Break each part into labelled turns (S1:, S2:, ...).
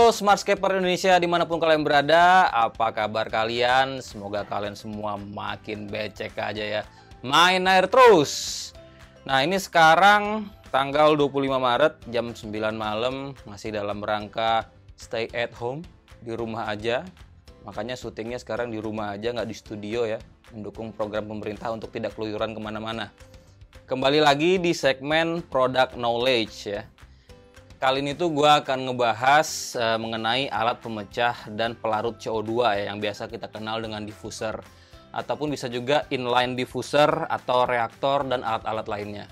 S1: Halo Smartscaper Indonesia dimanapun kalian berada, apa kabar kalian? Semoga kalian semua makin becek aja ya, main air terus. Nah ini sekarang tanggal 25 Maret jam 9 malam, masih dalam rangka stay at home, di rumah aja. Makanya syutingnya sekarang di rumah aja, nggak di studio ya, mendukung program pemerintah untuk tidak keluyuran kemana-mana. Kembali lagi di segmen Product Knowledge ya. Kali ini tuh gue akan ngebahas mengenai alat pemecah dan pelarut CO2 ya, yang biasa kita kenal dengan diffuser. Ataupun bisa juga inline diffuser atau reaktor dan alat-alat lainnya.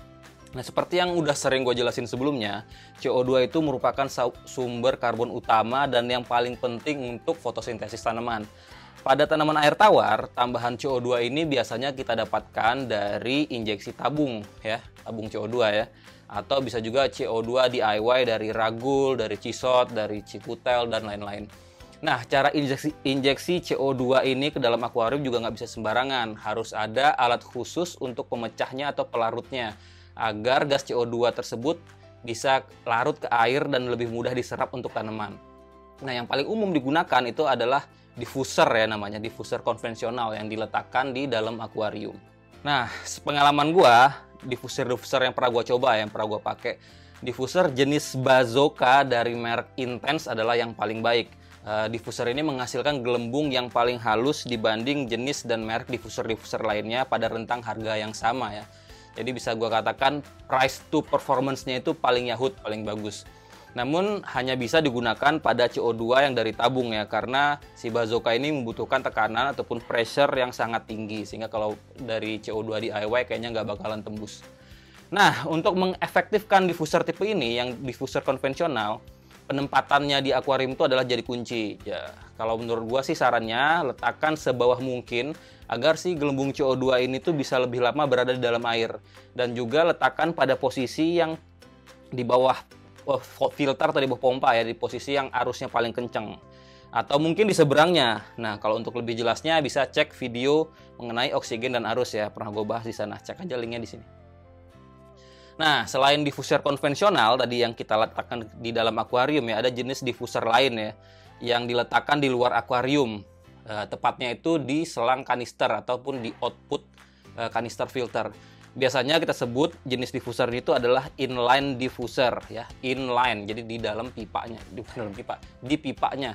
S1: Nah seperti yang udah sering gue jelasin sebelumnya, CO2 itu merupakan sumber karbon utama dan yang paling penting untuk fotosintesis tanaman. Pada tanaman air tawar, tambahan CO2 ini biasanya kita dapatkan dari injeksi tabung ya, tabung CO2 ya. Atau bisa juga CO2 DIY dari ragul, dari cisot, dari cikutel, dan lain-lain. Nah, cara injeksi CO2 ini ke dalam akuarium juga nggak bisa sembarangan. Harus ada alat khusus untuk pemecahnya atau pelarutnya, agar gas CO2 tersebut bisa larut ke air dan lebih mudah diserap untuk tanaman. Nah, yang paling umum digunakan itu adalah diffuser ya, namanya diffuser konvensional yang diletakkan di dalam akuarium. Nah, sepengalaman gua, diffuser yang pernah gua coba, yang pernah gua pakai, diffuser jenis Bazooka dari merek Intense adalah yang paling baik. Diffuser ini menghasilkan gelembung yang paling halus dibanding jenis dan merek diffuser lainnya pada rentang harga yang sama ya. Jadi bisa gua katakan price to performance-nya itu paling yahut, paling bagus. Namun hanya bisa digunakan pada CO2 yang dari tabung ya, karena si Bazooka ini membutuhkan tekanan ataupun pressure yang sangat tinggi, sehingga kalau dari CO2 DIY kayaknya nggak bakalan tembus. Nah, untuk mengefektifkan diffuser tipe ini, yang diffuser konvensional, penempatannya di akuarium itu adalah jadi kunci. Ya, kalau menurut gua sih sarannya letakkan sebawah mungkin agar si gelembung CO2 ini tuh bisa lebih lama berada di dalam air, dan juga letakkan pada posisi yang di bawah filter atau di bawah pompa ya, di posisi yang arusnya paling kencang, atau mungkin di seberangnya. Nah, kalau untuk lebih jelasnya bisa cek video mengenai oksigen dan arus ya, pernah gue bahas di sana, cek aja linknya di sini. Nah, selain diffuser konvensional tadi yang kita letakkan di dalam akuarium ya, ada jenis diffuser lain ya, yang diletakkan di luar akuarium, tepatnya itu di selang kanister ataupun di output kanister filter. Biasanya kita sebut jenis diffuser itu adalah inline diffuser ya, inline. Jadi di dalam pipanya, di pipanya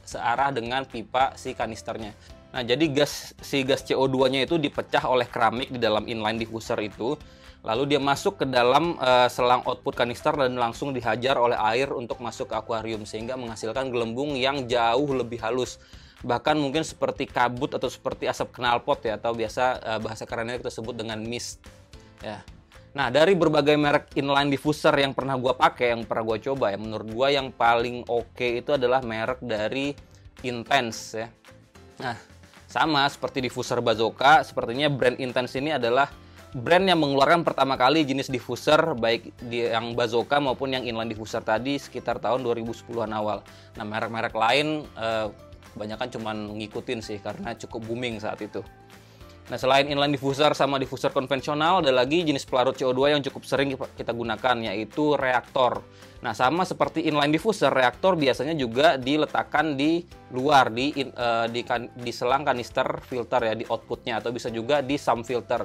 S1: searah dengan pipa si kanisternya. Nah, jadi gas CO2-nya itu dipecah oleh keramik di dalam inline diffuser itu, lalu dia masuk ke dalam selang output kanister dan langsung dihajar oleh air untuk masuk ke akuarium, sehingga menghasilkan gelembung yang jauh lebih halus. Bahkan mungkin seperti kabut atau seperti asap knalpot ya, atau biasa bahasa kerennya kita sebut dengan mist ya. Nah, dari berbagai merek inline diffuser yang pernah gua pakai, yang pernah gua coba ya, menurut gua yang paling oke itu adalah merek dari Intense ya. Nah, sama seperti diffuser Bazooka, sepertinya brand Intense ini adalah brand yang mengeluarkan pertama kali jenis diffuser, baik yang Bazooka maupun yang inline diffuser tadi sekitar tahun 2010-an awal. Nah, merek-merek lain kebanyakan cuman ngikutin sih karena cukup booming saat itu. Nah, selain inline diffuser sama diffuser konvensional, ada lagi jenis pelarut CO2 yang cukup sering kita gunakan, yaitu reaktor. Nah, sama seperti inline diffuser, reaktor biasanya juga diletakkan di luar, di selang kanister filter ya, di outputnya, atau bisa juga di sump filter.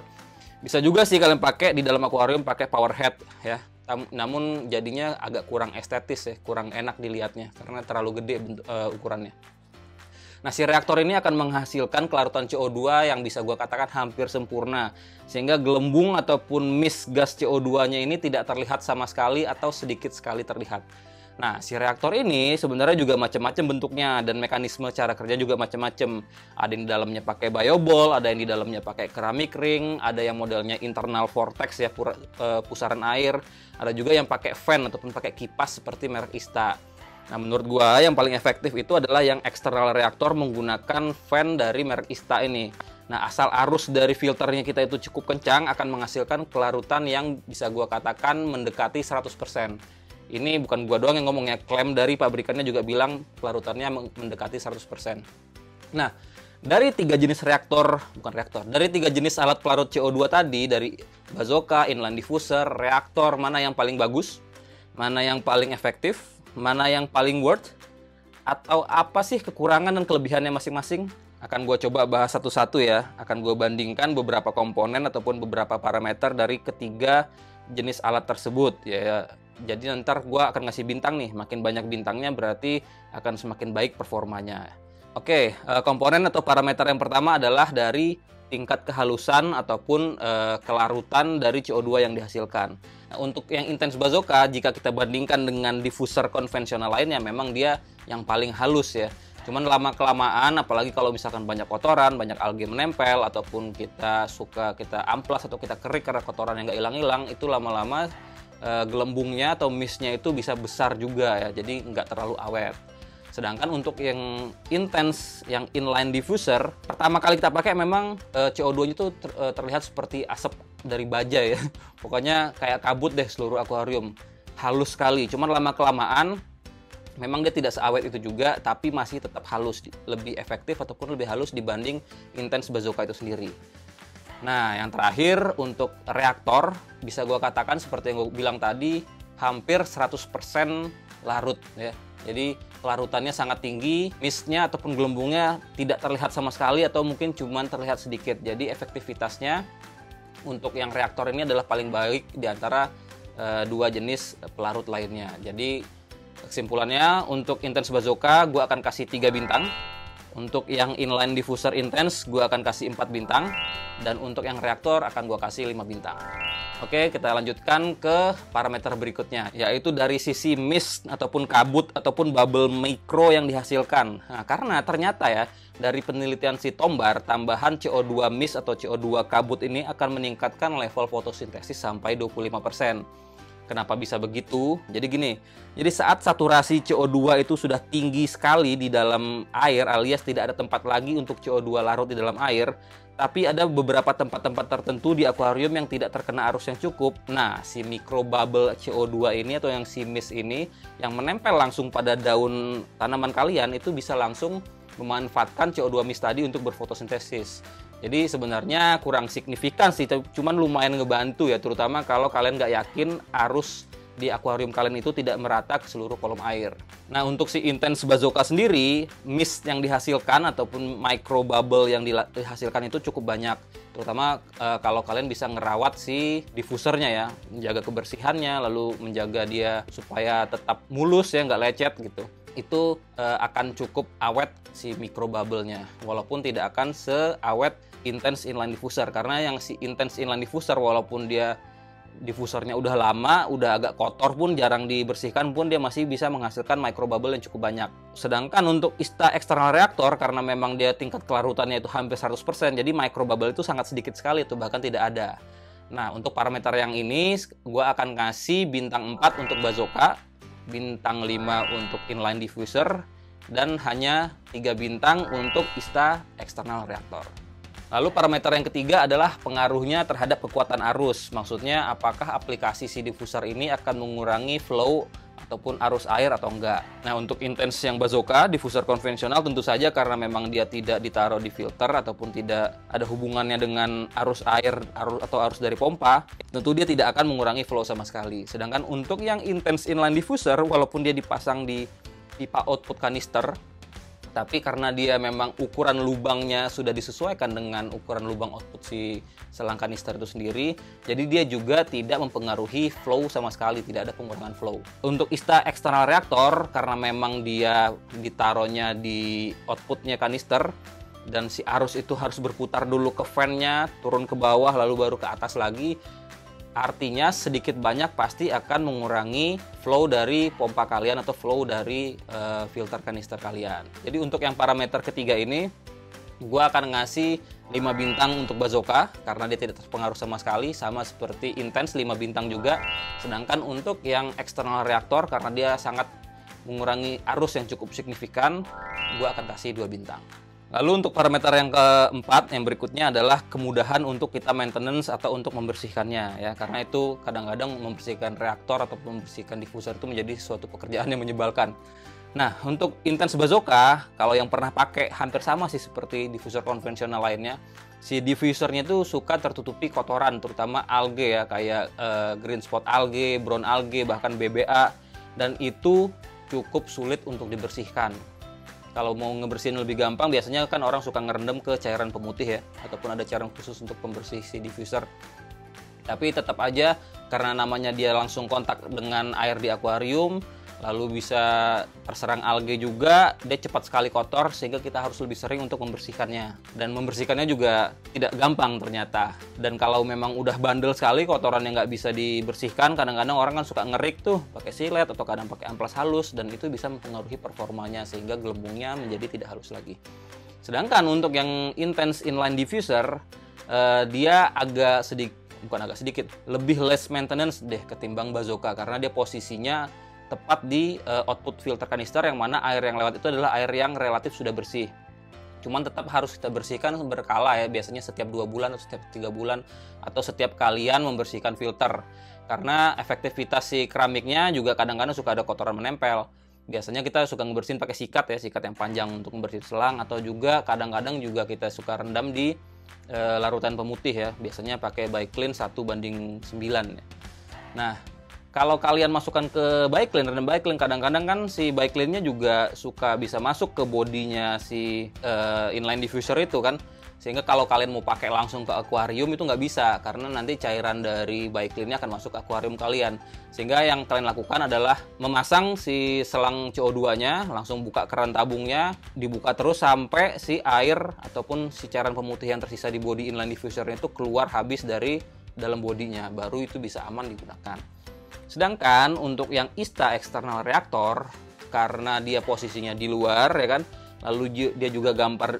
S1: Bisa juga sih kalian pakai di dalam akuarium pakai power head ya. Namun jadinya agak kurang estetis ya, kurang enak dilihatnya karena terlalu gede ukurannya. Nah, si reaktor ini akan menghasilkan kelarutan CO2 yang bisa gue katakan hampir sempurna, sehingga gelembung ataupun mist gas CO2-nya ini tidak terlihat sama sekali atau sedikit sekali terlihat. Nah, si reaktor ini sebenarnya juga macam-macam bentuknya dan mekanisme cara kerja juga macam-macam. Ada yang di dalamnya pakai bioball, ada yang di dalamnya pakai keramik ring, ada yang modelnya internal vortex ya, pusaran air, ada juga yang pakai fan ataupun pakai kipas seperti merek ISTA. Nah, menurut gua yang paling efektif itu adalah yang eksternal reaktor menggunakan fan dari merek ISTA ini. Nah, asal arus dari filternya kita itu cukup kencang akan menghasilkan kelarutan yang bisa gua katakan mendekati 100%. Ini bukan gua doang yang ngomongnya, klaim dari pabrikannya juga bilang kelarutannya mendekati 100%. Nah, dari tiga jenis dari tiga jenis alat pelarut CO2 tadi, dari Bazooka, inline diffuser, reaktor, mana yang paling bagus? Mana yang paling efektif? Mana yang paling worth? atau apa sih kekurangan dan kelebihannya masing-masing? Akan gue coba bahas satu-satu ya. Akan gue bandingkan beberapa komponen ataupun beberapa parameter dari ketiga jenis alat tersebut ya. Jadi ntar gue akan ngasih bintang nih. Makin banyak bintangnya berarti akan semakin baik performanya. Oke, komponen atau parameter yang pertama adalah dari tingkat kehalusan ataupun kelarutan dari CO2 yang dihasilkan. Nah, untuk yang Intense Bazooka, jika kita bandingkan dengan diffuser konvensional lainnya, memang dia yang paling halus ya. Cuman lama-kelamaan, apalagi kalau misalkan banyak kotoran, banyak alga menempel, ataupun kita amplas atau kita kerik karena kotoran yang nggak hilang-hilang, itu lama-lama gelembungnya atau mistnya itu bisa besar juga ya, jadi nggak terlalu awet. Sedangkan untuk yang intense, yang inline diffuser, pertama kali kita pakai memang CO2-nya itu terlihat seperti asap dari baja ya. Pokoknya kayak kabut deh seluruh akuarium. Halus sekali, cuman lama-kelamaan memang dia tidak seawet itu juga, tapi masih tetap halus, lebih efektif ataupun lebih halus dibanding Intense Bazooka itu sendiri. Nah, yang terakhir untuk reaktor, bisa gue katakan seperti yang gue bilang tadi, hampir 100% larut ya. Jadi kelarutannya sangat tinggi, mistnya ataupun gelembungnya tidak terlihat sama sekali atau mungkin cuma terlihat sedikit. Jadi efektivitasnya untuk yang reaktor ini adalah paling baik di antara dua jenis pelarut lainnya. Jadi kesimpulannya untuk Intense Bazooka gue akan kasih 3 bintang. Untuk yang inline diffuser intense gue akan kasih 4 bintang. Dan untuk yang reaktor akan gue kasih 5 bintang. Oke, kita lanjutkan ke parameter berikutnya, yaitu dari sisi mist ataupun kabut ataupun bubble mikro yang dihasilkan. Nah, karena ternyata ya, dari penelitian si Tombar, tambahan CO2 mist atau CO2 kabut ini akan meningkatkan level fotosintesis sampai 25%. Kenapa bisa begitu? Jadi gini, jadi saat saturasi CO2 itu sudah tinggi sekali di dalam air, alias tidak ada tempat lagi untuk CO2 larut di dalam air, tapi ada beberapa tempat-tempat tertentu di akuarium yang tidak terkena arus yang cukup. Nah, si micro bubble CO2 ini atau yang si mist ini yang menempel langsung pada daun tanaman kalian itu bisa langsung memanfaatkan CO2 mist tadi untuk berfotosintesis. Jadi sebenarnya kurang signifikan sih, cuman lumayan ngebantu ya, terutama kalau kalian nggak yakin arus di akuarium kalian itu tidak merata ke seluruh kolom air. Nah, untuk si Intense Bazooka sendiri, mist yang dihasilkan ataupun micro bubble yang dihasilkan itu cukup banyak. Terutama kalau kalian bisa ngerawat si diffusernya ya, menjaga kebersihannya, lalu menjaga dia supaya tetap mulus ya, nggak lecet gitu. Itu akan cukup awet si micro bubble-nya, walaupun tidak akan seawet Intense Inline Diffuser. Karena yang si Intense Inline Diffuser, walaupun dia diffusernya udah lama, udah agak kotor pun, jarang dibersihkan pun, dia masih bisa menghasilkan micro bubble yang cukup banyak. Sedangkan untuk ISTA External Reactor, karena memang dia tingkat kelarutannya itu hampir 100%, jadi micro bubble itu sangat sedikit sekali, itu bahkan tidak ada. Nah, untuk parameter yang ini, gue akan kasih bintang 4 untuk Bazooka, bintang 5 untuk Inline Diffuser, dan hanya 3 bintang untuk ISTA External Reactor. Lalu parameter yang ketiga adalah pengaruhnya terhadap kekuatan arus. Maksudnya apakah aplikasi si diffuser ini akan mengurangi flow ataupun arus air atau enggak. Nah, untuk Intense yang Bazooka, diffuser konvensional tentu saja karena memang dia tidak ditaruh di filter ataupun tidak ada hubungannya dengan arus air atau arus dari pompa, tentu dia tidak akan mengurangi flow sama sekali. Sedangkan untuk yang Intense Inline Diffuser, walaupun dia dipasang di pipa output kanister, tapi karena dia memang ukuran lubangnya sudah disesuaikan dengan ukuran lubang output si selang kanister itu sendiri, jadi dia juga tidak mempengaruhi flow sama sekali, tidak ada pengurangan flow. Untuk ISTA External Reactor, karena memang dia ditaruhnya di outputnya kanister, dan si arus itu harus berputar dulu ke fan-nya, turun ke bawah, lalu baru ke atas lagi, artinya sedikit banyak pasti akan mengurangi flow dari pompa kalian atau flow dari filter kanister kalian. Jadi untuk yang parameter ketiga ini, gue akan ngasih 5 bintang untuk Bazooka karena dia tidak terpengaruh sama sekali, sama seperti Intense 5 bintang juga. Sedangkan untuk yang External Reactor, karena dia sangat mengurangi arus yang cukup signifikan, gue akan kasih 2 bintang. Lalu untuk parameter yang keempat, yang berikutnya adalah kemudahan untuk kita maintenance atau untuk membersihkannya ya. Karena itu kadang-kadang membersihkan reaktor atau membersihkan diffuser itu menjadi suatu pekerjaan yang menyebalkan. Nah, untuk Intense Bazooka, kalau yang pernah pakai hampir sama sih seperti diffuser konvensional lainnya. Si diffusernya itu suka tertutupi kotoran, terutama algae ya, kayak green spot algae, brown algae, bahkan BBA, dan itu cukup sulit untuk dibersihkan. Kalau mau ngebersihin lebih gampang, biasanya kan orang suka ngerendam ke cairan pemutih ya, ataupun ada cairan khusus untuk pembersih si diffuser. Tapi tetap aja karena namanya dia langsung kontak dengan air di akuarium, lalu bisa terserang alga juga, dia cepat sekali kotor sehingga kita harus lebih sering untuk membersihkannya. Dan membersihkannya juga tidak gampang ternyata. Dan kalau memang udah bandel sekali kotoran yang nggak bisa dibersihkan, kadang-kadang orang kan suka ngerik tuh pakai silet atau kadang pakai amplas halus, dan itu bisa mempengaruhi performanya sehingga gelembungnya menjadi tidak halus lagi. Sedangkan untuk yang intense inline diffuser, dia agak sedikit, bukan agak sedikit, lebih less maintenance deh ketimbang Bazooka, karena dia posisinya tepat di output filter kanister, yang mana air yang lewat itu adalah air yang relatif sudah bersih. Cuman tetap harus kita bersihkan berkala ya, biasanya setiap 2 bulan atau setiap 3 bulan atau setiap kalian membersihkan filter. Karena efektivitas si keramiknya juga kadang-kadang suka ada kotoran menempel. Biasanya kita suka ngebersihin pakai sikat ya, sikat yang panjang untuk membersihin selang, atau juga kadang-kadang juga kita suka rendam di larutan pemutih ya. Biasanya pakai Biclean 1:9 ya. Nah, kalau kalian masukkan ke Biclean, rendam Biclean, kadang-kadang kan si Biclean-nya juga suka bisa masuk ke bodinya si inline diffuser itu kan. Sehingga kalau kalian mau pakai langsung ke akuarium itu nggak bisa, karena nanti cairan dari Biclean-nya akan masuk ke akuarium kalian. Sehingga yang kalian lakukan adalah memasang si selang CO2-nya, langsung buka keran tabungnya, dibuka terus sampai si air ataupun si cairan pemutih yang tersisa di body inline diffuser itu keluar habis dari dalam bodinya, baru itu bisa aman digunakan. Sedangkan untuk yang ISTA external reactor, karena dia posisinya di luar ya kan, lalu dia juga gampang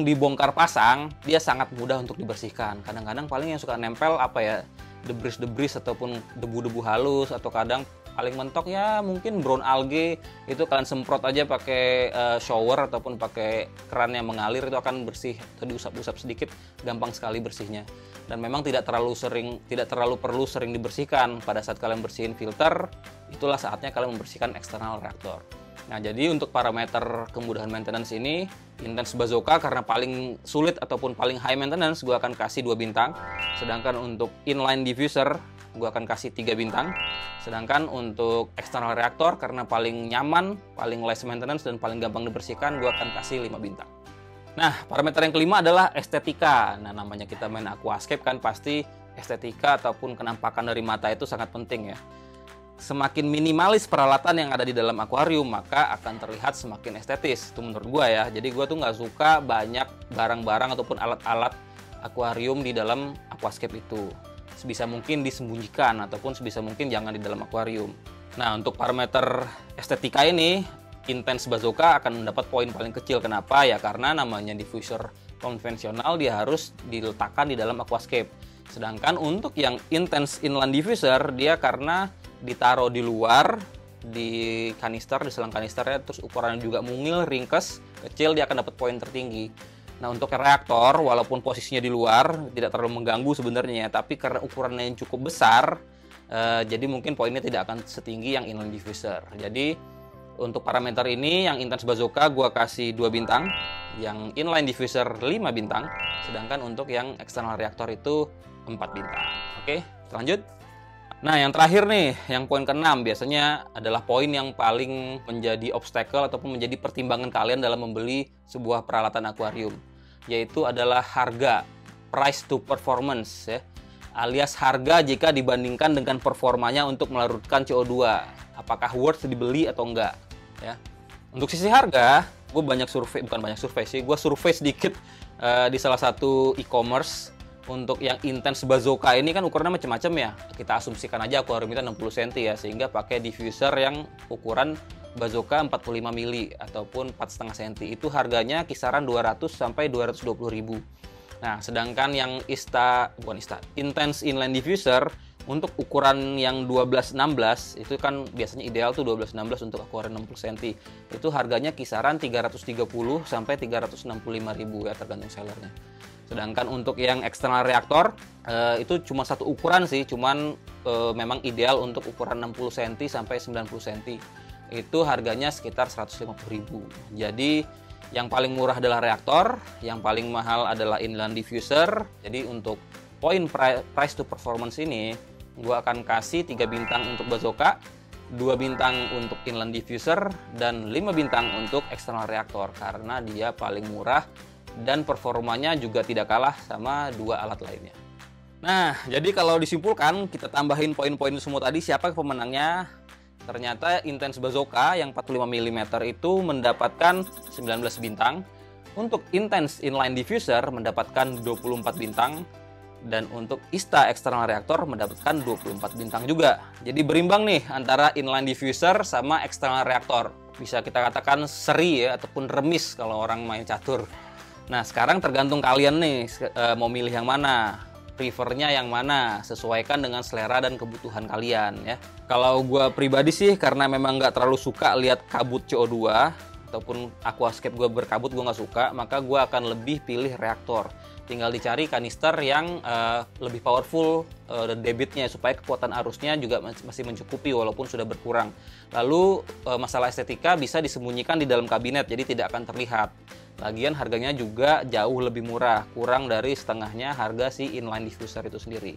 S1: dibongkar pasang, dia sangat mudah untuk dibersihkan. Kadang-kadang paling yang suka nempel apa ya, debris ataupun debu-debu halus, atau kadang paling mentok ya mungkin brown algae, itu kalian semprot aja pakai shower ataupun pakai keran yang mengalir, itu akan bersih, atau diusap-usap sedikit, gampang sekali bersihnya. Dan memang tidak terlalu perlu sering dibersihkan. Pada saat kalian bersihin filter, itulah saatnya kalian membersihkan eksternal reaktor. Nah, jadi untuk parameter kemudahan maintenance ini, Intense Bazooka karena paling sulit ataupun paling high maintenance, gue akan kasih 2 bintang. Sedangkan untuk inline diffuser, gue akan kasih 3 bintang. Sedangkan untuk external reaktor karena paling nyaman, paling less maintenance, dan paling gampang dibersihkan, gue akan kasih 5 bintang. Nah, parameter yang kelima adalah estetika. Nah, namanya kita main aquascape kan pasti estetika ataupun kenampakan dari mata itu sangat penting ya. Semakin minimalis peralatan yang ada di dalam akuarium, maka akan terlihat semakin estetis. Itu menurut gue ya. Jadi gue tuh nggak suka banyak barang-barang ataupun alat-alat akuarium di dalam aquascape itu. Sebisa mungkin disembunyikan ataupun sebisa mungkin jangan di dalam akuarium. Nah, untuk parameter estetika ini, Intense Bazooka akan mendapat poin paling kecil. Kenapa? Ya karena namanya diffuser konvensional, dia harus diletakkan di dalam aquascape. Sedangkan untuk yang Intense Inline Diffuser, dia karena ditaruh di luar, di kanister, di selang kanisternya, terus ukurannya juga mungil, ringkes, kecil, dia akan dapat poin tertinggi. Nah, untuk reaktor, walaupun posisinya di luar, tidak terlalu mengganggu sebenarnya, tapi karena ukurannya yang cukup besar, jadi mungkin poinnya tidak akan setinggi yang inline diffuser. Jadi untuk parameter ini, yang Intense Bazooka gue kasih 2 bintang, yang inline diffuser 5 bintang, sedangkan untuk yang external reaktor itu 4 bintang. Oke, lanjut. Nah, yang terakhir nih, yang poin ke-6, biasanya adalah poin yang paling menjadi obstacle ataupun menjadi pertimbangan kalian dalam membeli sebuah peralatan akuarium, yaitu adalah harga, price to performance ya, alias harga jika dibandingkan dengan performanya untuk melarutkan CO2. Apakah worth dibeli atau enggak ya. Untuk sisi harga, gue gue survei sedikit di salah satu e-commerce. Untuk yang Intense Bazooka ini kan ukurannya macam-macam ya. Kita asumsikan aja akuarium kita 60 cm ya, sehingga pakai diffuser yang ukuran Bazooka 45 mili ataupun 4,5 cm. Itu harganya kisaran 200 sampai 220 ribu. Nah, sedangkan yang Intense Inline Diffuser untuk ukuran yang 12-16 itu kan biasanya ideal tuh 12-16 untuk akuarium 60 cm. Itu harganya kisaran 330 sampai 365 ribu ya, tergantung sellernya. Sedangkan untuk yang eksternal reaktor itu cuma satu ukuran sih, cuman memang ideal untuk ukuran 60 cm sampai 90 cm. Itu harganya sekitar 150 ribu. Jadi yang paling murah adalah reaktor, yang paling mahal adalah inline diffuser. Jadi untuk poin price to performance ini, gue akan kasih 3 bintang untuk Bazooka, 2 bintang untuk inline diffuser, dan 5 bintang untuk external reaktor karena dia paling murah dan performanya juga tidak kalah sama 2 alat lainnya. Nah, jadi kalau disimpulkan, kita tambahin poin-poin semua tadi, siapa pemenangnya? Ternyata Intense Bazooka yang 45 mm itu mendapatkan 19 bintang. Untuk Intense Inline Diffuser mendapatkan 24 bintang. Dan untuk ISTA External Reactor mendapatkan 24 bintang juga. Jadi berimbang nih antara inline diffuser sama external reactor. Bisa kita katakan seri ya, ataupun remis kalau orang main catur. Nah, sekarang tergantung kalian nih mau milih yang mana, prefernya yang mana, sesuaikan dengan selera dan kebutuhan kalian ya. Kalau gue pribadi sih, karena memang nggak terlalu suka lihat kabut CO2 ataupun aquascape gue berkabut, gue nggak suka, maka gue akan lebih pilih reaktor. Tinggal dicari kanister yang lebih powerful debitnya, supaya kekuatan arusnya juga masih mencukupi walaupun sudah berkurang. Lalu masalah estetika bisa disembunyikan di dalam kabinet, jadi tidak akan terlihat. Lagian harganya juga jauh lebih murah, kurang dari setengahnya harga si inline diffuser itu sendiri.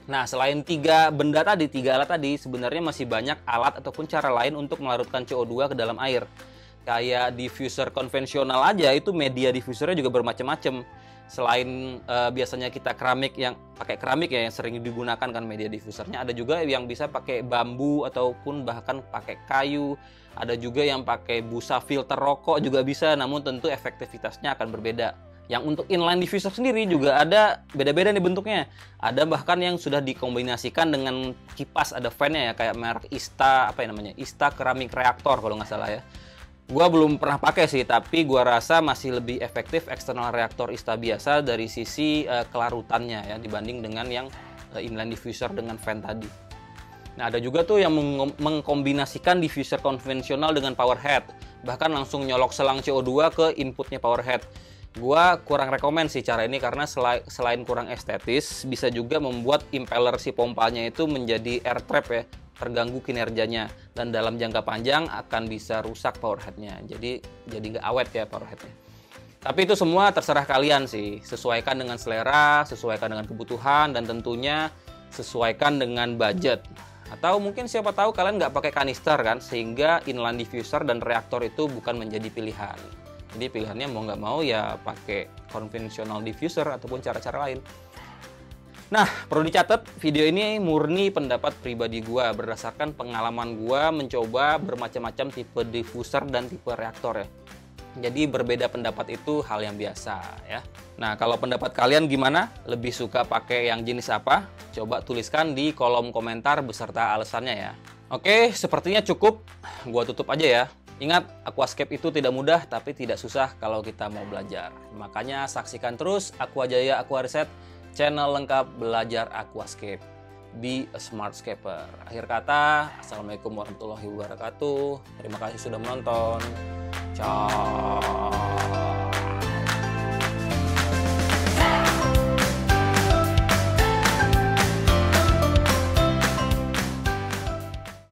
S1: Nah, selain 3 alat tadi, sebenarnya masih banyak alat ataupun cara lain untuk melarutkan CO2 ke dalam air. Kayak diffuser konvensional aja, itu media diffusernya juga bermacam-macam. Selain biasanya kita pakai keramik ya, yang sering digunakan kan media diffusernya, ada juga yang bisa pakai bambu ataupun bahkan pakai kayu. Ada juga yang pakai busa filter rokok juga bisa, namun tentu efektivitasnya akan berbeda. Yang untuk inline diffuser sendiri juga ada beda-beda nih bentuknya. Ada bahkan yang sudah dikombinasikan dengan kipas, ada fan-nya ya, kayak merek ISTA, ISTA Keramik Reaktor kalau nggak salah ya. Gua belum pernah pakai sih, tapi gua rasa masih lebih efektif eksternal reaktor ISTA biasa dari sisi kelarutannya ya, dibanding dengan yang inline diffuser dengan fan tadi. Nah, ada juga tuh yang mengkombinasikan diffuser konvensional dengan power head, bahkan langsung nyolok selang CO2 ke inputnya power head. Gua kurang rekomen sih cara ini, karena selain kurang estetis, bisa juga membuat impeller si pompanya itu menjadi air trap ya, terganggu kinerjanya, dan dalam jangka panjang akan bisa rusak power headnya. Jadi nggak awet ya power headnya. Tapi itu semua terserah kalian sih, sesuaikan dengan selera, sesuaikan dengan kebutuhan, dan tentunya sesuaikan dengan budget. Atau mungkin siapa tahu kalian nggak pakai kanister kan, sehingga inline diffuser dan reaktor itu bukan menjadi pilihan. Jadi pilihannya mau nggak mau ya pakai konvensional diffuser ataupun cara-cara lain. Nah, perlu dicatat, video ini murni pendapat pribadi gua berdasarkan pengalaman gua mencoba bermacam-macam tipe diffuser dan tipe reaktor ya. Jadi berbeda pendapat itu hal yang biasa ya. Nah, kalau pendapat kalian gimana? Lebih suka pakai yang jenis apa? Coba tuliskan di kolom komentar beserta alasannya ya. Oke, sepertinya cukup. Gua tutup aja ya. Ingat, aquascape itu tidak mudah tapi tidak susah kalau kita mau belajar. Makanya saksikan terus Aquajaya Aquareset, channel lengkap belajar aquascape. Be a smart scaper. Akhir kata, assalamualaikum warahmatullahi wabarakatuh. Terima kasih sudah menonton. Ciao.